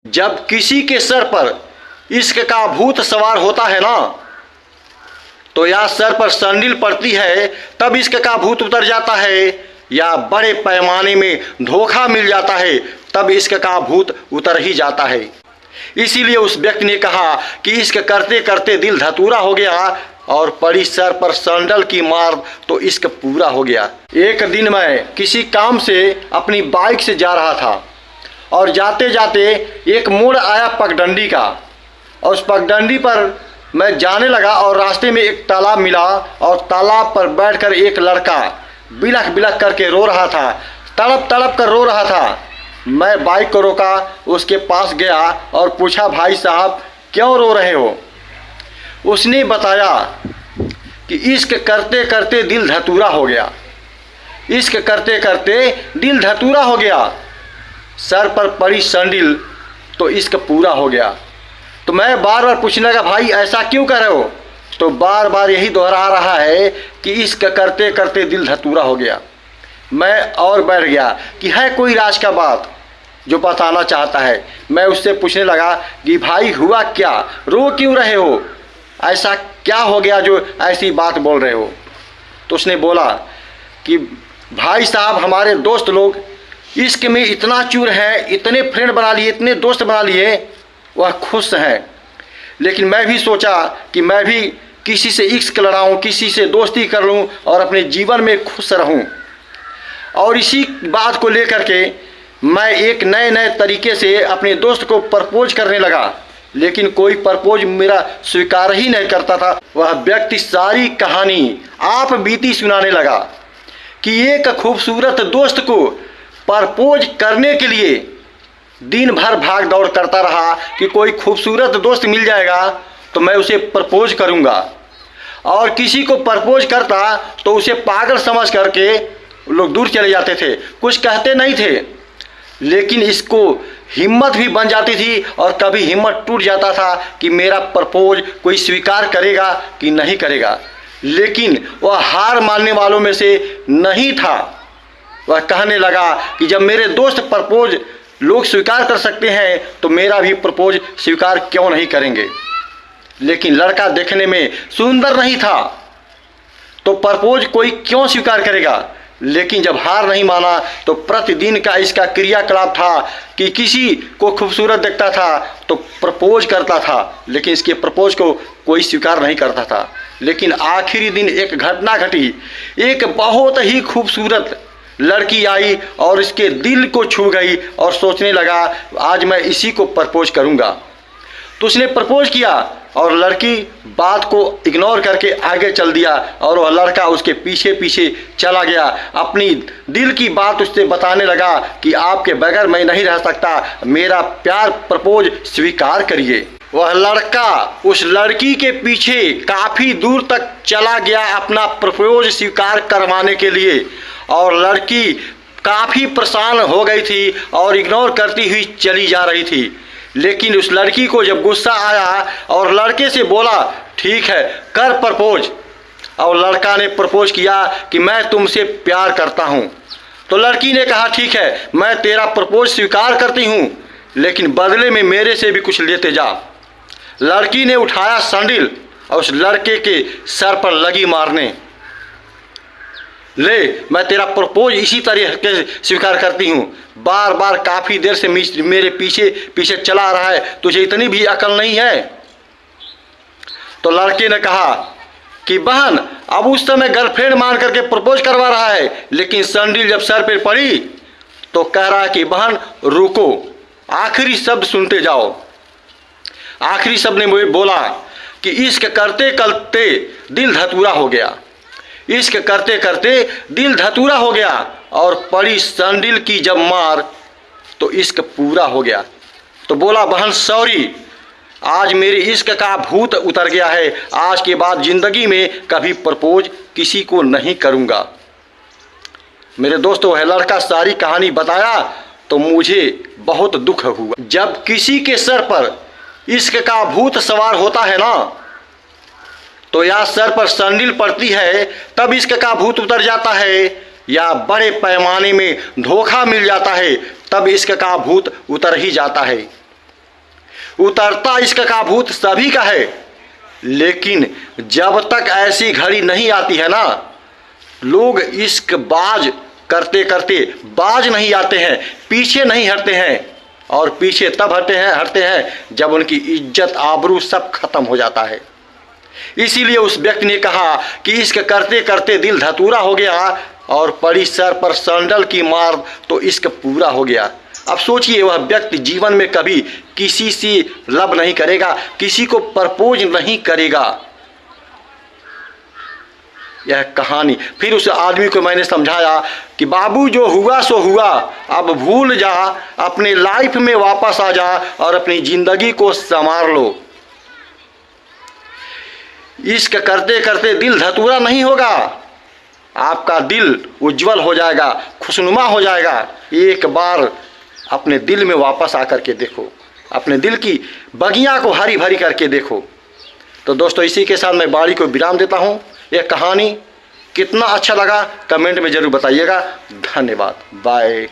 जब किसी के सर पर इश्क का भूत सवार होता है ना, तो या सर पर संडिल पड़ती है तब इश्क का भूत उतर जाता है, या बड़े पैमाने में धोखा मिल जाता है तब इश्क का भूत उतर ही जाता है। इसीलिए उस व्यक्ति ने कहा कि इश्क करते करते दिल धतूरा हो गया और पड़ी सर पर संडल की मार तो इश्क पूरा हो गया। एक दिन मैं किसी काम से अपनी बाइक से जा रहा था और जाते जाते एक मोड़ आया पगडंडी का, और उस पगडंडी पर मैं जाने लगा और रास्ते में एक तालाब मिला और तालाब पर बैठकर एक लड़का बिलख बिलख करके रो रहा था, तड़प तड़प कर रो रहा था। मैं बाइक को रोका, उसके पास गया और पूछा, भाई साहब क्यों रो रहे हो? उसने बताया कि इश्क करते करते दिल धतूरा हो गया, इश्क करते करते दिल धतूरा हो गया, सर पर पड़ी संडिल तो इश्क पूरा हो गया। तो मैं बार बार पूछने लगा, भाई ऐसा क्यों कर रहे हो? तो बार बार यही दोहरा रहा है कि इश्क करते करते दिल धतूरा हो गया। मैं और बैठ गया कि है कोई राज का बात जो बताना चाहता है। मैं उससे पूछने लगा कि भाई हुआ क्या, रो क्यों रहे हो, ऐसा क्या हो गया जो ऐसी बात बोल रहे हो? तो उसने बोला कि भाई साहब हमारे दोस्त लोग इश्क में इतना चूर हैं, इतने फ्रेंड बना लिए, इतने दोस्त बना लिए, वह खुश हैं, लेकिन मैं भी सोचा कि मैं भी किसी से इश्क लड़ाऊं, किसी से दोस्ती कर लूं और अपने जीवन में खुश रहूं। और इसी बात को लेकर के मैं एक नए नए तरीके से अपने दोस्त को प्रपोज करने लगा, लेकिन कोई प्रपोज मेरा स्वीकार ही नहीं करता था। वह व्यक्ति सारी कहानी आप बीती सुनाने लगा कि एक खूबसूरत दोस्त को प्रपोज करने के लिए दिन भर भाग दौड़ करता रहा कि कोई खूबसूरत दोस्त मिल जाएगा तो मैं उसे प्रपोज करूंगा, और किसी को प्रपोज करता तो उसे पागल समझ करके लोग दूर चले जाते थे, कुछ कहते नहीं थे। लेकिन इसको हिम्मत भी बन जाती थी और कभी हिम्मत टूट जाता था कि मेरा प्रपोज कोई स्वीकार करेगा कि नहीं करेगा। लेकिन वह हार मानने वालों में से नहीं था। वह कहने लगा कि जब मेरे दोस्त प्रपोज लोग स्वीकार कर सकते हैं तो मेरा भी प्रपोज स्वीकार क्यों नहीं करेंगे। लेकिन लड़का देखने में सुंदर नहीं था तो प्रपोज कोई क्यों स्वीकार करेगा। लेकिन जब हार नहीं माना तो प्रतिदिन का इसका क्रियाकलाप था कि किसी को खूबसूरत देखता था तो प्रपोज करता था, लेकिन इसके प्रपोज को कोई स्वीकार नहीं करता था। लेकिन आखिरी दिन एक घटना घटी, एक बहुत ही खूबसूरत लड़की आई और इसके दिल को छू गई और सोचने लगा आज मैं इसी को प्रपोज करूंगा। तो उसने प्रपोज किया और लड़की बात को इग्नोर करके आगे चल दिया और वह लड़का उसके पीछे पीछे चला गया, अपनी दिल की बात उससे बताने लगा कि आपके बगैर मैं नहीं रह सकता, मेरा प्यार प्रपोज स्वीकार करिए। वह लड़का उस लड़की के पीछे काफ़ी दूर तक चला गया अपना प्रपोज स्वीकार करवाने के लिए, और लड़की काफ़ी परेशान हो गई थी और इग्नोर करती हुई चली जा रही थी। लेकिन उस लड़की को जब गुस्सा आया और लड़के से बोला ठीक है कर प्रपोज, और लड़का ने प्रपोज किया कि मैं तुमसे प्यार करता हूँ। तो लड़की ने कहा ठीक है मैं तेरा प्रपोज स्वीकार करती हूँ, लेकिन बदले में मेरे से भी कुछ लेते जा। लड़की ने उठाया संडिल और उस लड़के के सर पर लगी मारने, ले मैं तेरा प्रपोज इसी तरीके से स्वीकार करती हूँ, बार बार काफ़ी देर से मेरे पीछे पीछे चला रहा है, तुझे इतनी भी अकल नहीं है। तो लड़के ने कहा कि बहन अब उस समय गर्लफ्रेंड मान करके प्रपोज करवा रहा है, लेकिन संडिल जब सर पे पड़ी तो कह रहा है कि बहन रुको, आखिरी शब्द सुनते जाओ। आखिरी शब्द ने मुझे बोला कि इश्क करते करते दिल धतूरा हो गया, इश्क करते करते दिल धतूरा हो गया, और पड़ी संडिल की जब मार तो इश्क पूरा हो गया। तो बोला बहन सॉरी, आज मेरे इश्क का भूत उतर गया है, आज के बाद ज़िंदगी में कभी प्रपोज किसी को नहीं करूँगा। मेरे दोस्तों वह लड़का सारी कहानी बताया तो मुझे बहुत दुख हुआ। जब किसी के सर पर इश्क का भूत सवार होता है ना, तो या सर पर संडिल पड़ती है तब इश्क का भूत उतर जाता है, या बड़े पैमाने में धोखा मिल जाता है तब इश्क का भूत उतर ही जाता है। उतरता इश्क का भूत सभी का है, लेकिन जब तक ऐसी घड़ी नहीं आती है ना, लोग इश्क बाज करते करते बाज नहीं आते हैं, पीछे नहीं हटते हैं। और पीछे तब हटते हैं जब उनकी इज्जत आबरू सब खत्म हो जाता है। इसीलिए उस व्यक्ति ने कहा कि इश्क करते करते दिल धतूरा हो गया और पड़ी सर पर सैंडल की मार तो इश्क पूरा हो गया। अब सोचिए, वह व्यक्ति जीवन में कभी किसी से लब नहीं करेगा, किसी को प्रपोज नहीं करेगा। यह कहानी फिर उस आदमी को मैंने समझाया कि बाबू जो हुआ सो हुआ, अब भूल जा, अपने लाइफ में वापस आ जा और अपनी जिंदगी को संवार लो। इश्क करते करते दिल धतूरा नहीं होगा, आपका दिल उज्जवल हो जाएगा, खुशनुमा हो जाएगा। एक बार अपने दिल में वापस आकर के देखो, अपने दिल की बगियां को हरी भरी करके देखो। तो दोस्तों, इसी के साथ मैं वाणी को विराम देता हूँ। यह कहानी कितना अच्छा लगा कमेंट में ज़रूर बताइएगा। धन्यवाद, बाय।